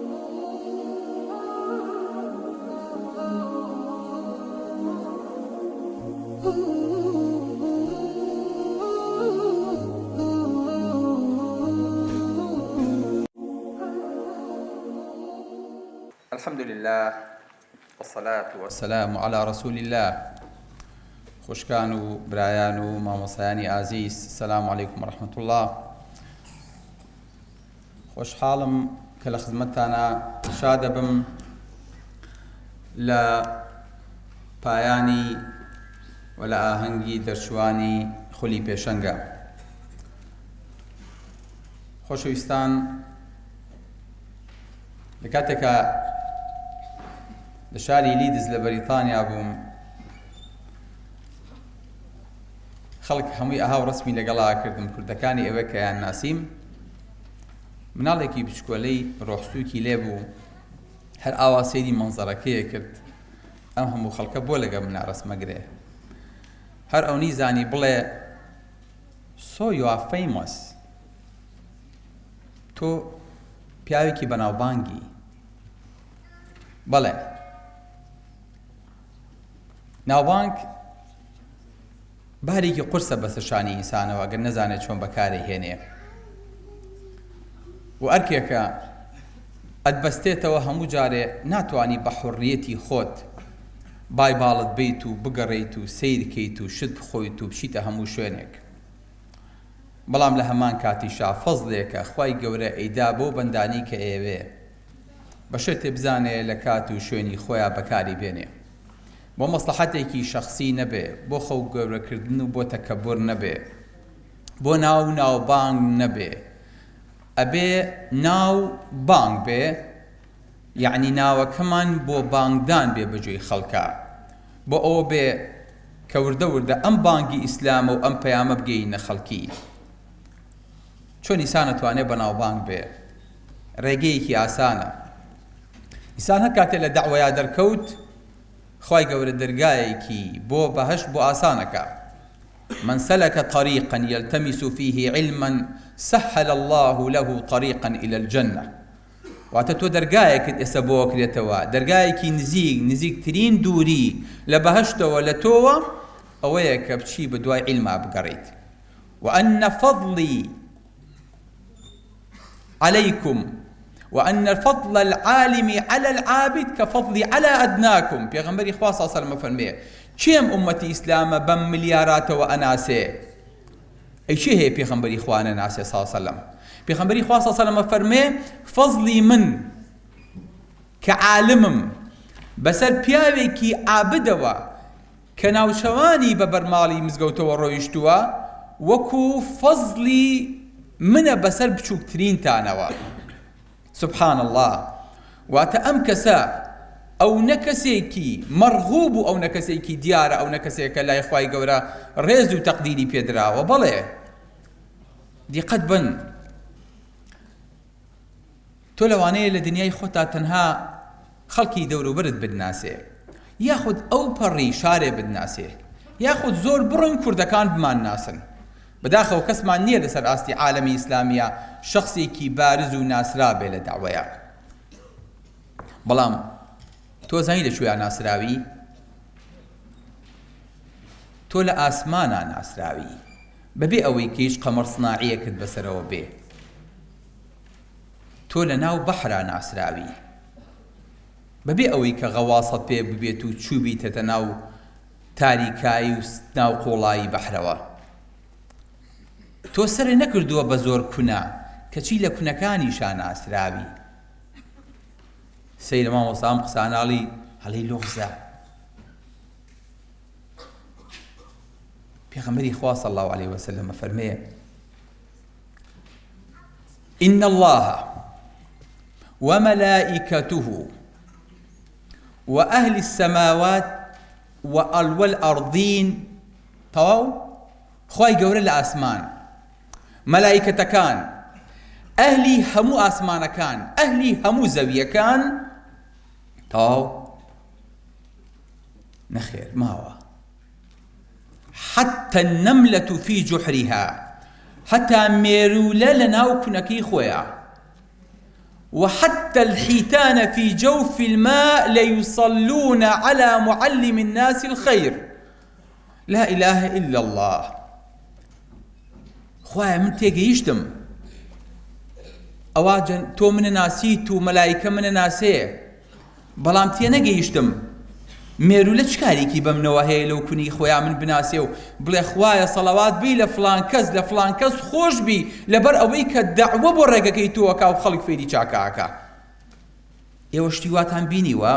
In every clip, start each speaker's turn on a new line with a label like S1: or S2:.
S1: الحمد لله والصلاة والسلام على رسول الله. خوشکان و برایان و مامۆسایانی ئازیز، السلام علیکم ورحمة الله. خۆشحاڵم کە لە خزمەتتانە شادە بم لە پایانی و لە ئاهەنگی دەرچوانی خولی پێشەنگە. خۆشەویستان، لە کاتێکە لە شاری لیدز لە بەریتانیا بووم، خەڵک هەمووی ئاها و ڕسمی لەگەڵا کردم، کوردەکانی ئێوە کە یان ناسیم. مناڵێکی بچکۆلەی ڕۆحسووکی لێبوو، هەر ئاوا سەیری مەنزەرەکەیە کرد. ئەم هەموو خەڵکە بۆ لەگە منە ڕسمەگرێ. هەر ئەو نیزانی بڵێ so you are famous، تۆ پیاوێکی بەناوبانگی. بەڵێ، ناوبانگ بارێکی قورسە بەسەر شانی ئینسانەوە ئەگەر نەزانێت چۆن بەکاری هێنێ. و ئەرکێکە ئەتبەستێتەوە هەموو جارێ ناتوانی بە حوڕیەتی خۆت بای باڵت بیت و بگەڕێیت و سیرکەیت و شت بخۆیت و بچیتە هەموو شوێنێک. بەڵام لە هەمان کاتیشا فەزڵێکە خوای گەورە ئەیدا بۆ بەندانی کە ئێوێ بە شتێ بزانێ لە کات و شوێنی خۆیان بەکاری بێنێ، بۆ مەسلحەتێکی شەخسی نەبێ، بۆ خەو گەورەکردن و بۆ تەکەبور نەبێ، بۆ ناوبانگ نەبێ. ئەبێ ناو بانگ بێ، یعنی ناوەکەمان بۆ بانگدان بێ بەجێی خەڵکە، بۆ ئەوە بێ کە وردە وردە ئەم بانگی ئیسلامە و ئەم پەیامە بگەینە خەڵکی. چۆن ئینسان ئەتوانێت بە ناوبانگ بێ؟ ڕێگەیەکی ئاسانە. ئینسان هەر کاتێک لە دەعوەیە دەرکەوت، خوای گەورە دەرگایەکی بۆ بەهەشت بۆ ئاسانەکە. من سلك طريقا يلتمس فيه علما سهل الله له طريقا إلى الجنة. واتە تۆ دەرگایەکت ئێستا بۆ کرێتەوە، دەرگایەکی نزیکترین دووری لە بەهەشتەوە لە تۆوە ئەوەیە کە بچی بە دوای عیلما بگەڕیت. وأن فضلي عليكم وأن فضل العالم على العابد كفضلي على أدناكم. پێغەمبەری خوا صلی الله علیه و سلم فەرمێ چێم ئومەتی ئیسلامە بەم ملیاراتەوە ئەناسێ؟ ئەی چێ هەیە پێغەمبەری خوا نەناسێ صلی الله علیه و سلم؟ پێغەمبەری خوا صلی الله علیه و سلم فەرمێ فەزلی من کە عالمم بەسەر پیاوێکی عابدەوە کە ناوچەوانی بە بەرماڵی مزگەوتەوە ڕۆیشتووە وەکو فەزلی منە بەسەر بچووکترینتانەوە. سبحان الله. واتە ئەم کەسە ئەو نەکەسێکی مەرغوب و ئەو نەکەسێکی دیارە، ئەو نەکەسێکە لای خوای گەورە ڕێز و تەقدیری پێدراوە. بەڵێ، دیقەت بن، تۆ لەوانەیە لە دنیای خۆتا تەنها خەڵکی دەوروبرت بدناسێ، یاخود ئەو پەڕی شارێ بدناسێ، یاخود زۆر بڕن کوردەکان بمان ناسن. بەداخەوە کەسمان نییە لەسەر ئاستی عالەمی ئیسلامیە شەخصێکی بارز و ناسرا بێ لە داوەیە. بەڵام تۆ زانی لەکوێیان ناسراوی؟ تۆ لە ئاسمانە ناسراوی، بەبێ ئەوەی کە هیچ قەمەر سناعیەکت بەسەرەوە بێ. تۆ لە ناو بەحرا ناسراوی، بەبێ ئەوەی کە غەواصەت پێ ببێت و چوبیتەتە ناو تاریکایی و ناو قوڵایی بەحرەوە. تۆ سەرێ نەکردووە بە زۆر کونە کەچی لە کونەکانیشان ناسراوی. سەیرە مامۆستام قساناڵی هەڵەی لۆغزە. پێغەمبەری خوا صلی الله علیه وسلم فەرمێ إن الله وملائكته وأهل السماوات والأرضين تەواو خوای گەورە لە ئاسمان، مەلایکەتەکان، ئەهلی هەموو ئاسمانەکان، ئەهلی هەموو زەویەکان تەواو نەخێر ماوە. حتى النملة في جحرها، حتى مێرولە لە ناو کونەکەی خۆیە، وحتى الحيتان في جوف الماء ليصلون على معلم الناس الخير. لا إله إلا الله. خوايا من تێگەیشتم ئەواجن تۆ منە ناسیت و مەلایکە منە ناسێ، بەڵام تێنەگەیشتم مێرولە چ کارێکی بەمنەوە هەیە لەو کونی خۆیان من بناسێ و بڵێ خوایە سەڵەوات بی لە فڵان کەس لە فڵان کەس خۆش بی لەبەر ئەوەی کە دەعوە بۆ ڕێگەکەی تۆوەکا و خەڵک فێری چاکاکە. ئێوە شتی واتان بینیوە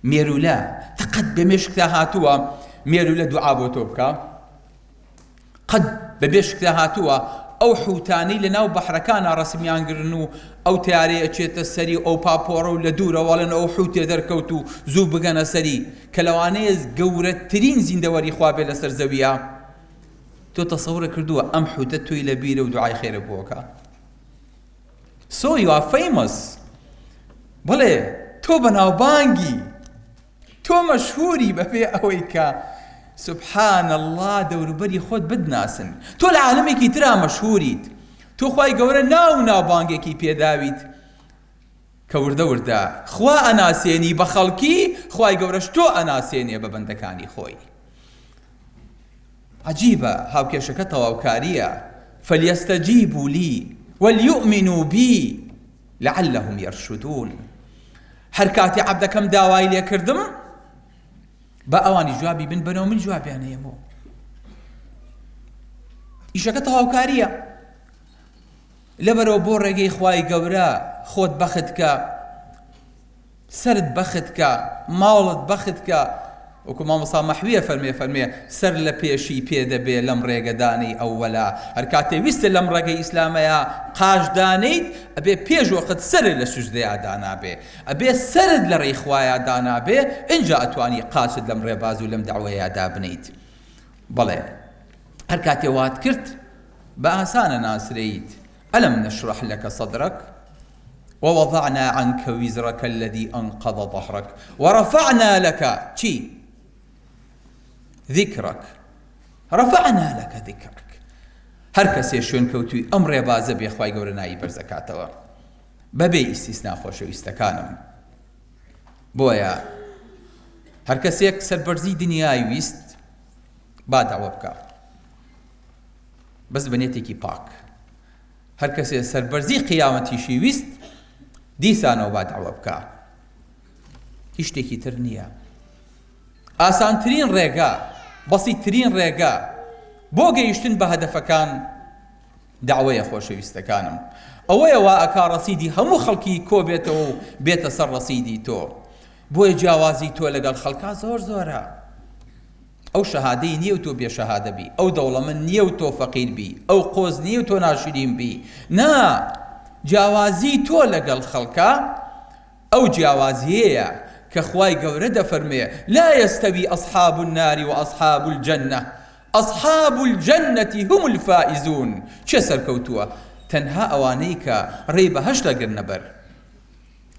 S1: مێرولە تەقەت بە مێشکدا هاتووە مێرولە دوعا بۆ تۆ بکە، قەت بە بێشکدا هاتووە ئەو حوتانەی لە ناو بەحرەکانە ڕەسمیانگرن و ئەو تیارەیە ئەچێتە سەری ئەو پاپۆڕە و لە دوورەوەڵێن ئەو حوتێ دەرکەوت و زوو بگەنە سەری کە لەوانەیە گەورەترین زیندەوەری خوا بێ لەسەر زەویە. تۆ تەسەورە کردووە ئەم حوتە تۆی لە بیرە و دوعای خێرە بۆکە. So you are famous. بڵێ تۆ بەناوبانگی، تۆ مەشهوری بەپێ ئەوەی کە سبحان الله دەوروبەری خۆت بدناسن. تۆ لە عالەمێکی ترا مەشهوریت، تۆ خوای گەورە ناوبانگێکی پێداویت کە وردە وردە خوا ئەناسێنی بە خەڵکی، خوای گەورەش تۆ ئەناسێنێ بە بەندەکانی خۆی. عەجیبە هاوکێشەکە تەواوکاریە. فەلیەستەجیبوا لی وەلیؤمنوا بی لعلهم يرشدون. هەر کاتی عەبدەکەم داوای لێ کردم بە ئەوانی جوابی بن بنەوە من جوابیان هێمەوە. ئیشەکە تەواوکاریە. لەبەرەوە بۆ ڕێگەی خوای گەورە خۆت بەخت کە، سرت بەخت کە، ماوڵت بەخت کە. وەکو مامۆستا مەحویە فەرمێ سەر لە پێشی پێدەبێ لەم ڕێگەدانەی ئەووەلا. هەر کاتێ ویستە لەم ڕێگەی ئیسلامەیە قاشدانەیت ئەبێ پێش وەقت سەرت لە سوژدەیە دانابێ، ئەبێ سەرت لە ڕێی خوایە دانابێ، ئینجا ئەتوانی قاچت لەم ڕێباز و لەم دەعوەیە دابنیت. بەڵێ هەر کاتێ وات کرد بە ئاسانە ناسرەیت. ئەلەم نەشرح لەکە صەدرەک ووضعنا عنك وزرك الذي أنقض ظهرك ورفعنا لك چی؟ ذكرك. رفعنا لك ذكرك. هەر کەسێ شوێن کەوتووی ئەم ڕێبازە بێ خوای گەورە نایی بەرزەکاتەوە بەبێ ئیستیسنا خۆشەویستەکانم. بۆیە هەر کەسێک سەربەرزی دنیای ویست با داوە بکە بەس بەنێتێکی پاک. هەر کەسێ سەربەرزی قیامەتیشی ویست دیسانەوە با داوە بکە. هیچ شتێکی تر نییە. ئاسانترین ڕێگە، بەسیترین ڕێگە بۆ گەیشتن بە هەدەفەکان داوەیە خۆشەویستەکانم. ئەوەیە وا ئەکا ڕەسیدی هەموو خەڵکی کۆ بێتەوە و بێتە سەر ڕەسیدی تۆ. بۆیە جیاوازی تۆ لەگەڵ خەڵکا زۆر زۆرە. ئەو شەهادەی نییە و تۆ بێشەهادە بی، ئەو دەوڵەمەند نییە و تۆ فەقیر بی، ئەو قۆز نییە و تۆ ناشرین بی. نا، جیاوازی تۆ لەگەڵ خەڵکا ئەو جیاوازیەیە کە خوای گەورە دەفەرمێ لا يستوي أصحاب النار وأصحاب الجنة أصحاب الجنة هم الفائزون. چه سەرکەوتووە؟ تەنها ئەوانەی کە ڕێی بەهەشت دەگرنە بەر.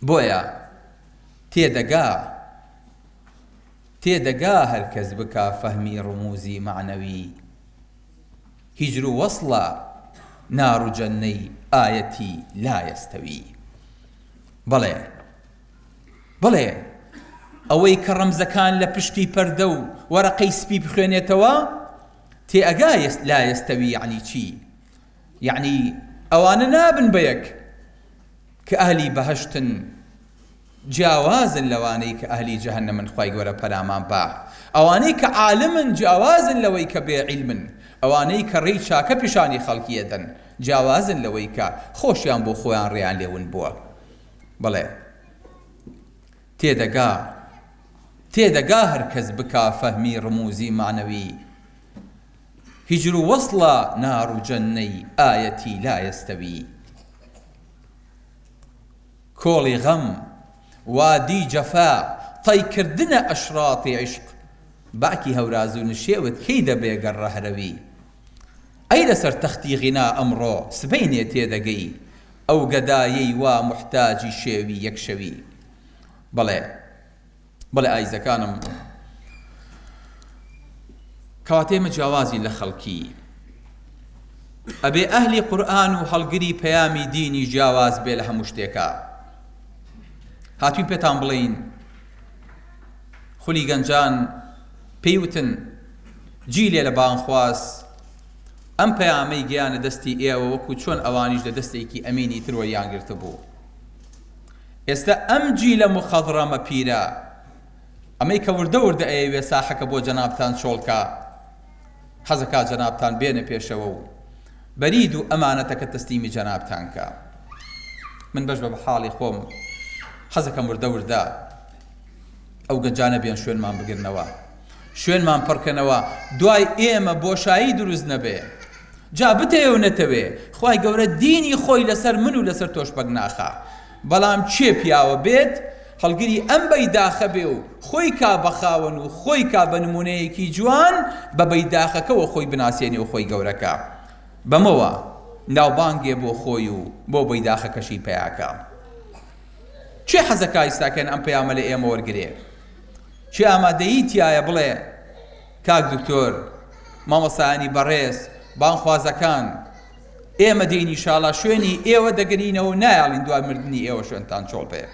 S1: بۆیە تێدەگا هەر کەس بکا فەهمی ڕموزی معنەوی. هیجر و وەصڵە نار و جەنەی ئایەتی لا يستوي. بەڵێ ئەوەی کە ڕەمزەکان لە پشتی پەردە و وەرەقەی سپی بخوێنێتەوە تێئەگا لا يستوي یعنی چی؟ یعنی ئەوانە نابن بەیەک کە ئەهلی بەهەشتن جیاوازن لەوانەی کە ئەهلی جەهەنەمن خوای گەورە پەنامان با. ئەوانەی کە عالمن جیاوازن لەوەی کە بێ عیلمن. ئەوانەی کە ڕێی چاکە پیشانی خەڵکیەدەن جیاوازن لەوەی کە خۆشیان بۆ خۆیان ڕێیان لێون بووە. بەڵێ تێدەگا هەر کەس بکا فەهمی ڕموزی معنەوی. هیجر و وەصڵە نار و جەنەی ئایەتی لا يستوي. کۆڵی غەم، وادی جەفا، تایکردنە ئەشراتی عیشق. باکی هەوراز و نشێوت کەی دەبێ گەڕە هەرەوی. ئەی لەسەر تەختی غینا ئەمڕۆ سبەینێ تێدەگەی ئەو گەدایەی وا موحتاجی شێوی یەکشەوی. بەڵێ ئایزەکانم، کەواتێمە جیاوازی لە خەڵکی ئەبێ ئەهلی قورئان و هەڵگری پەیامی دینی جیاواز بێ لە هەموو شتێکە. هاتووین پێتان بڵین خولی گەنجان پێیوتن جیلێ لە بانخواست ئەم پەیامەی گیانە دەستی ئێوە وەکو چۆن ئەوانیش لە دەستێکی ئەمینی تر وەریانگرتە بوو. ئێستا ئەم جیلە مخەضرەمە پیرە ئەمەی کە وردە وردە ئەیەوێ ساحەکە بۆ جەنابتان چۆڵکە حەزەکا جەنابتان بێنە پێشەوە و بەرید و ئەمانەتەکە تەسلیمی جەنابتان کە. من بەش بە حاڵی خۆم حەزەکەم وردە وردە ئەو گەنجانە بێن شوێنمان بگرنەوە، شوێنمان پڕکەنەوە، دوای ئێمە بۆشایی دروست نەبێ. جا بتەوێ و نەتەوێ خوای گەورە دینی خۆی لەسەر من و لەسەر تۆش بەگ ناخا، بەڵام چێ پیاوە بێت هەڵگری ئەم بەیداخە بێ و خۆی کا بە خاوەن و خۆی کا بە نمونەیەکی جوان بە بەیداخەکەەوە خۆی بناسیێنی و خۆی گەورەکە. بەمەوە ناوبانگێ بۆ خۆی و بۆ بەیداخەکەشی پێیاکە. چێ حەزەکە ئیستاکەن ئەم پەیامە لە ئێمە وەرگرێ؟ چێ ئامادەیی تایە بڵێ کاک دکتۆر مامۆستایانی بەڕێز بانخوازەکان ئێمە دێین ئینشاڵڵا شوێنی ئێوە دەگەرینەوە نایاڵین دوای مردنی ئێوە شوێنتان چۆڵ بێ.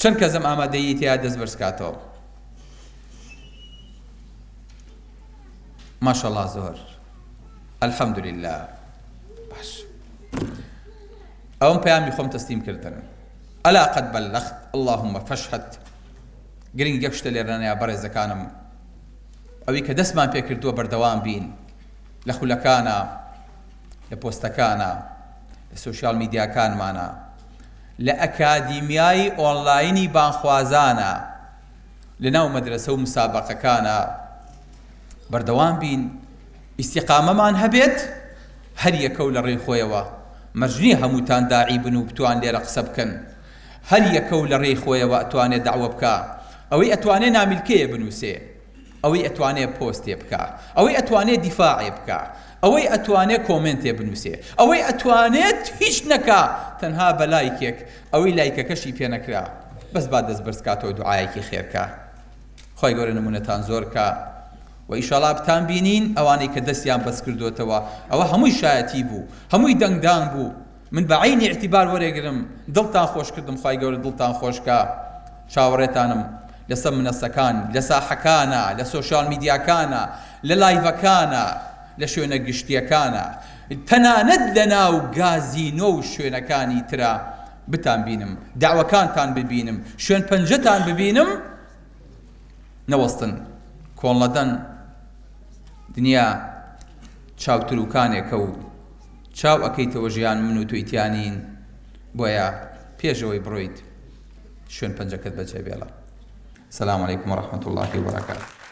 S1: چەند کەسم ئامادەیی تیا دەست بەرزکاتەوە؟ ماشەڵڵا زۆر الحەمدولله. باش ئەوم پەیامی خۆم تەسلیم کردن. ئەلا قەد بەلەغت اللهم فەشهەد. گرنگ یەک شتە لێرانەیە بەڕێزەکانم ئەوەی کە دەستمان پێ کردووە بەردەوام بین لە خولەکانە، لە پۆستەکانە، لە سۆشیال میدیاکانمانە، لە ئەکادیمیای ئۆنلاینی بانخوازانە، لە ناو مەدرسە و مسابقەکانە بەردەوام بین، ئیستیقامەمان هەبێت هەر یەکەو لە ڕێی خۆیەوە. مەرجنی هەمووتان داعی بن و بتوان لێرە قسە بکەن، هەر یەکەو لە ڕێی خۆیەوە ئەتوانێت داوە بکە، ئەوەی ئەتوانێت نامیلکەیە بنووسێ، ئەوەی ئەتوانێت پۆستێ بکە، ئەوەی ئەتوانێت دیفاعێ بکە، ئەوەی ئەتوانێت کۆمنتێ بنووسێ، ئەوەی ئەتوانێت هیچ نەکا تەنها بە لایکێک، ئەوەی لایکەکەشی پێ نەکرا بەس با دەست بەرزکاتەوە دوعایەکی خێرکە. خۆی گەورە نمونەتان زۆر کە و ئیشاڵڵا بتان بینین ئەوانەی کە دەستیان بەس کردوتەوە ئەوە هەمووی شایەتی بوو، هەمووی دەنگدان بوو. من بە عینی اعتیبار وەرێگرم، دڵتان خۆش کردم، خی گەورە دڵتان خۆشکە. چاوەڕێتانم لەسەر منەسەکان، لە ساحەکانە، لە سۆشیال میدیاکانە، لە لایڤەکانە، لە شوێنە گشتیەکانە، تەنانەت لە ناو گازینۆ و شوێنەکانی ترا بتان بینم، داوەکانتان ببینم، شوێن پەنجەتان ببینم. نەوەستن کۆڵەدەن دنیا چاوتروکانێکە و چاو ئەەکەیتەوە ژیان من و تویتیانین، بۆیە پێشەوەی بڕۆیت شوێن پەنجەکەت بەجێ بێڵە. سلام علیکم و ڕەحمەتوڵڵاهی و بەرەکاتوه.